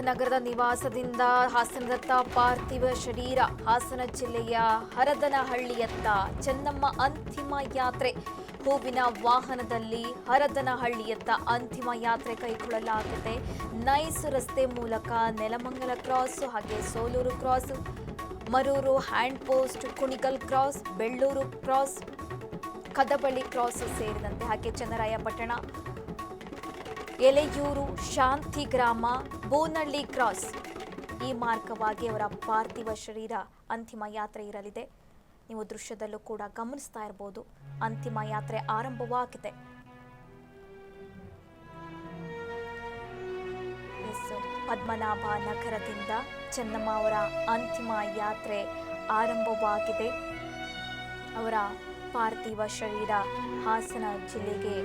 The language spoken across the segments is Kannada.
ನಗರದ ನಿವಾಸದಿಂದ ಹಾಸನದತ್ತ ಪಾರ್ಥಿವ ಶರೀರ. ಹಾಸನ ಜಿಲ್ಲೆಯ ಹರದನಹಳ್ಳಿಯತ್ತ ಚೆನ್ನಮ್ಮ ಅಂತಿಮ ಯಾತ್ರೆ. ಹೂವಿನ ವಾಹನದಲ್ಲಿ ಹರದನಹಳ್ಳಿಯತ್ತ ಅಂತಿಮ ಯಾತ್ರೆ ಕೈಗೊಳ್ಳಲಾಗಿದೆ. ನೈಸ್ ರಸ್ತೆ ಮೂಲಕ ನೆಲಮಂಗಲ ಕ್ರಾಸ್, ಹಾಗೆ Soluru cross, Maruru hand post, Kunigal cross, Belluru cross, Kadaballi cross ಸೇರಿದಂತೆ ಹಾಗೆ ಚನ್ನರಾಯಪಟ್ಟಣ, ಎಲೆಯೂರು, ಶಾಂತಿಗ್ರಾಮ, ಬೋನಹಳ್ಳಿ ಕ್ರಾಸ್ ಈ ಮಾರ್ಗವಾಗಿ ಅವರ ಪಾರ್ಥಿವ ಶರೀರ ಅಂತಿಮ ಯಾತ್ರೆ ಇರಲಿದೆ. ನೀವು ದೃಶ್ಯದಲ್ಲೂ ಕೂಡ ಗಮನಿಸ್ತಾ ಇರಬಹುದು, ಅಂತಿಮ ಯಾತ್ರೆ ಆರಂಭವಾಗಿದೆ. ಪದ್ಮನಾಭ ನಗರದಿಂದ ಚೆನ್ನಮ್ಮ ಅವರ ಅಂತಿಮ ಯಾತ್ರೆ ಆರಂಭವಾಗಿದೆ. ಅವರ ಪಾರ್ಥಿವ ಶರೀರ ಹಾಸನ ಜಿಲ್ಲೆಗೆ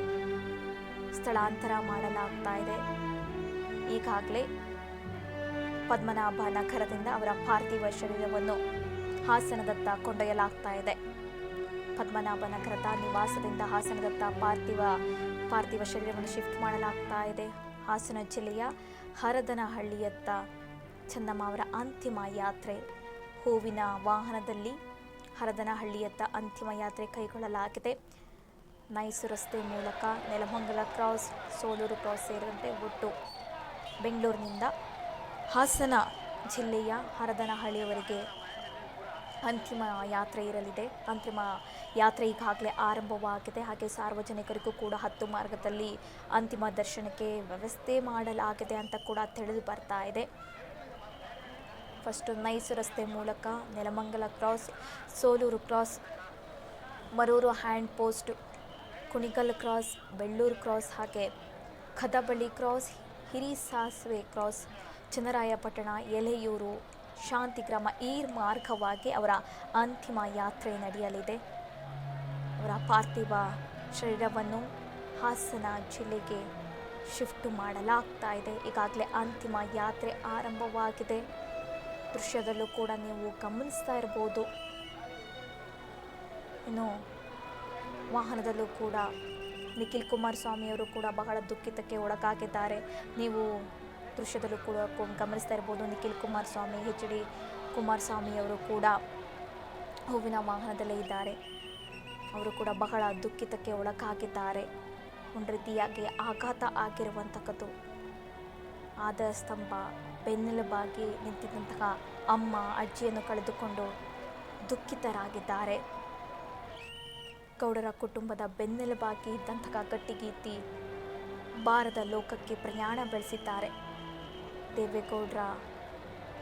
ಸ್ಥಳಾಂತರ ಮಾಡಲಾಗ್ತಾ ಇದೆ. ಈಗಾಗಲೇ ಪದ್ಮನಾಭ ನಗರದಿಂದ ಅವರ ಪಾರ್ಥಿವ ಶರೀರವನ್ನು ಹಾಸನದತ್ತ ಕೊಂಡೊಯ್ಯಲಾಗ್ತಾ ಇದೆ. ಪದ್ಮನಾಭ ನಗರದ ನಿವಾಸದಿಂದ ಹಾಸನದತ್ತ ಪಾರ್ಥಿವ ಶರೀರವನ್ನು ಶಿಫ್ಟ್ ಮಾಡಲಾಗ್ತಾ ಇದೆ. ಹಾಸನ ಜಿಲ್ಲೆಯ ಹರದನಹಳ್ಳಿಯತ್ತ ಚೆನ್ನಮ್ಮ ಅವರ ಅಂತಿಮ ಯಾತ್ರೆ. ಹೂವಿನ ವಾಹನದಲ್ಲಿ ಹರದನಹಳ್ಳಿಯತ್ತ ಅಂತಿಮ ಯಾತ್ರೆ ಕೈಗೊಳ್ಳಲಾಗಿದೆ. ನೈಸ್ ರಸ್ತೆ ಮೂಲಕ ನೆಲಮಂಗಲ ಕ್ರಾಸ್, ಸೋಲೂರು ಕ್ರಾಸ್ ಸೇರಿದಂತೆ ಒಟ್ಟು ಬೆಂಗಳೂರಿನಿಂದ ಹಾಸನ ಜಿಲ್ಲೆಯ ಹರದನಹಳ್ಳಿಯವರೆಗೆ ಅಂತಿಮ ಯಾತ್ರೆ ಇರಲಿದೆ. ಅಂತಿಮ ಯಾತ್ರೆ ಈಗಾಗಲೇ ಆರಂಭವಾಗಿದೆ. ಹಾಗೆ ಸಾರ್ವಜನಿಕರಿಗೂ ಕೂಡ 10 ಮಾರ್ಗದಲ್ಲಿ ಅಂತಿಮ ದರ್ಶನಕ್ಕೆ ವ್ಯವಸ್ಥೆ ಮಾಡಲಾಗಿದೆ ಅಂತ ಕೂಡ ತಿಳಿದು ಬರ್ತಾ ಇದೆ. ಫಸ್ಟು ನೈಸ್ ರಸ್ತೆ ಮೂಲಕ Nelamangala cross, Soluru cross, Maruru hand post, Kunigal cross, Belluru cross, ಹಾಗೆ ಕದಬಳ್ಳಿ ಕ್ರಾಸ್, ಹಿರಿಸಾಸಿವೆ ಕ್ರಾಸ್, ಚನ್ನರಾಯಪಟ್ಟಣ, ಎಲೆಯೂರು, ಶಾಂತಿಗ್ರಾಮ ಈ ಮಾರ್ಗವಾಗಿ ಅವರ ಅಂತಿಮ ಯಾತ್ರೆ ನಡೆಯಲಿದೆ. ಅವರ ಪಾರ್ಥಿವ ಶರೀರವನ್ನು ಹಾಸನ ಜಿಲ್ಲೆಗೆ ಶಿಫ್ಟ್ ಮಾಡಲಾಗ್ತಾ ಇದೆ. ಈಗಾಗಲೇ ಅಂತಿಮ ಯಾತ್ರೆ ಆರಂಭವಾಗಿದೆ. ದೃಶ್ಯದಲ್ಲೂ ಕೂಡ ನೀವು ಗಮನಿಸ್ತಾ ಇರ್ಬೋದು. ಇನ್ನು ವಾಹನದಲ್ಲೂ ಕೂಡ ನಿಖಿಲ್ ಕುಮಾರಸ್ವಾಮಿಯವರು ಕೂಡ ಬಹಳ ದುಃಖಿತಕ್ಕೆ ಒಳಗಾಗಿದ್ದಾರೆ. ನೀವು ದೃಶ್ಯದಲ್ಲೂ ಕೂಡ ಗಮನಿಸ್ತಾ ಇರ್ಬೋದು. ನಿಖಿಲ್ ಕುಮಾರಸ್ವಾಮಿ, HD ಕುಮಾರಸ್ವಾಮಿಯವರು ಕೂಡ ಹೂವಿನ ವಾಹನದಲ್ಲೇ ಇದ್ದಾರೆ. ಅವರು ಕೂಡ ಬಹಳ ದುಃಖಿತಕ್ಕೆ ಒಳಗಾಗಿದ್ದಾರೆ. ಒಂದು ರೀತಿಯಾಗಿ ಆಘಾತ ಆಗಿರುವಂಥದ್ದು. ಆಧಾರ ಸ್ತಂಭ, ಬೆನ್ನೆಲುಬಾಗಿ ನಿಂತಿದ್ದಂತಹ ಅಮ್ಮ, ಅಜ್ಜಿಯನ್ನು ಕಳೆದುಕೊಂಡು ದುಃಖಿತರಾಗಿದ್ದಾರೆ. ಗೌಡರ ಕುಟುಂಬದ ಬೆನ್ನೆಲುಬಾಗಿ ಇದ್ದಂತಹ ಗಟ್ಟಿಗೀತಿ ಬಾರದ ಲೋಕಕ್ಕೆ ಪ್ರಯಾಣ ಬೆಳೆಸಿದ್ದಾರೆ. ದೇವೇಗೌಡರ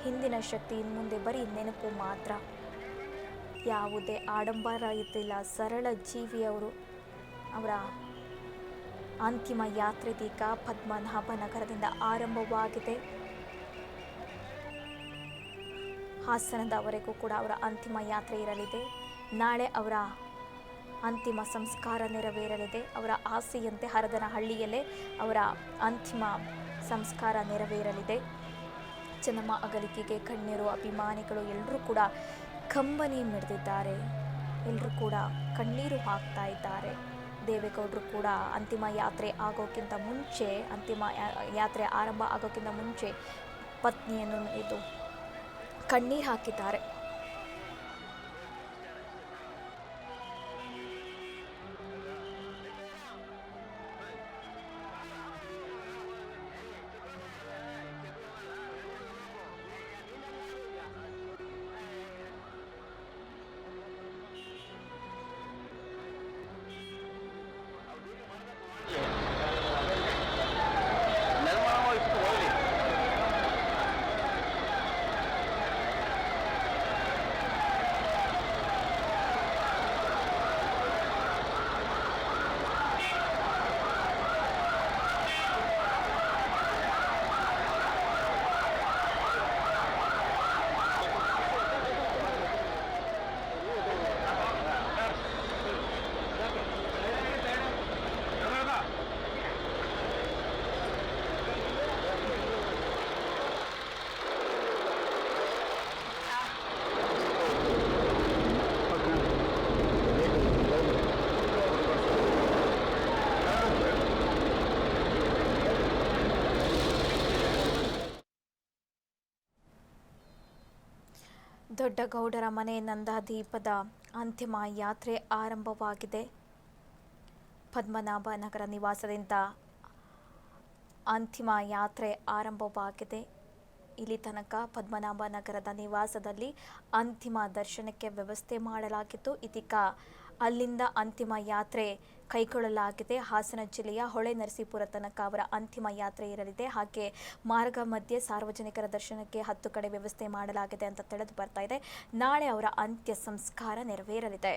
ಹಿಂದಿನ ಶಕ್ತಿ ಮುಂದೆ ಬರೀ ನೆನಪು ಮಾತ್ರ. ಯಾವುದೇ ಆಡಂಬರ ಇದ್ದಿಲ್ಲ, ಸರಳ ಜೀವಿಯವರು. ಅವರ ಅಂತಿಮ ಯಾತ್ರೆ ಇದೀಗ ಪದ್ಮನಾಭ ನಗರದಿಂದ ಆರಂಭವಾಗಿದೆ. ಹಾಸನದವರೆಗೂ ಕೂಡ ಅವರ ಅಂತಿಮ ಯಾತ್ರೆ ಇರಲಿದೆ. ನಾಳೆ ಅವರ ಅಂತಿಮ ಸಂಸ್ಕಾರ ನೆರವೇರಲಿದೆ. ಅವರ ಆಸೆಯಂತೆ ಹರದನಹಳ್ಳಿಯಲ್ಲೇ ಅವರ ಅಂತಿಮ ಸಂಸ್ಕಾರ ನೆರವೇರಲಿದೆ. ಚೆನ್ನಮ್ಮ ಅಗಲಿಕೆಗೆ ಗಣ್ಯರು, ಅಭಿಮಾನಿಗಳು ಎಲ್ಲರೂ ಕೂಡ ಕಂಬನಿ ಮಿಡಿದಿದ್ದಾರೆ. ಎಲ್ಲರೂ ಕೂಡ ಕಣ್ಣೀರು ಹಾಕ್ತಾ ಇದ್ದಾರೆ. ದೇವೇಗೌಡರು ಕೂಡ ಅಂತಿಮ ಯಾತ್ರೆ ಆಗೋಕ್ಕಿಂತ ಮುಂಚೆ, ಅಂತಿಮ ಯಾತ್ರೆ ಆರಂಭ ಆಗೋಕ್ಕಿಂತ ಮುಂಚೆ ಪತ್ನಿಯನ್ನು ಇದು ಕಣ್ಣೀರು ಹಾಕಿದ್ದಾರೆ. ದೊಡ್ಡಗೌಡರ ಮನೆ ನಂದಾದೀಪದ ಅಂತಿಮ ಯಾತ್ರೆ ಆರಂಭವಾಗಿದೆ. ಪದ್ಮನಾಭ ನಗರ ನಿವಾಸದಿಂದ ಅಂತಿಮ ಯಾತ್ರೆ ಆರಂಭವಾಗಿದೆ. ಇಲ್ಲಿ ತನಕ ಪದ್ಮನಾಭ ನಗರದ ನಿವಾಸದಲ್ಲಿ ಅಂತಿಮ ದರ್ಶನಕ್ಕೆ ವ್ಯವಸ್ಥೆ ಮಾಡಲಾಗಿತ್ತು. ಇದೀಗ ಅಲ್ಲಿಂದ ಅಂತಿಮ ಯಾತ್ರೆ ಕೈಗೊಳ್ಳಲಾಗಿದೆ. ಹಾಸನ ಜಿಲ್ಲೆಯ ಹೊಳೆನರಸೀಪುರ ತನಕ ಅವರ ಅಂತಿಮ ಯಾತ್ರೆ ಇರಲಿದೆ. ಹಾಗೆ ಮಾರ್ಗ ಮಧ್ಯೆ ಸಾರ್ವಜನಿಕರ ದರ್ಶನಕ್ಕೆ 10 ಕಡೆ ವ್ಯವಸ್ಥೆ ಮಾಡಲಾಗಿದೆ ಅಂತ ತಿಳಿದು ಬರ್ತಾ ಇದೆ. ನಾಳೆ ಅವರ ಅಂತ್ಯ ಸಂಸ್ಕಾರ ನೆರವೇರಲಿದೆ.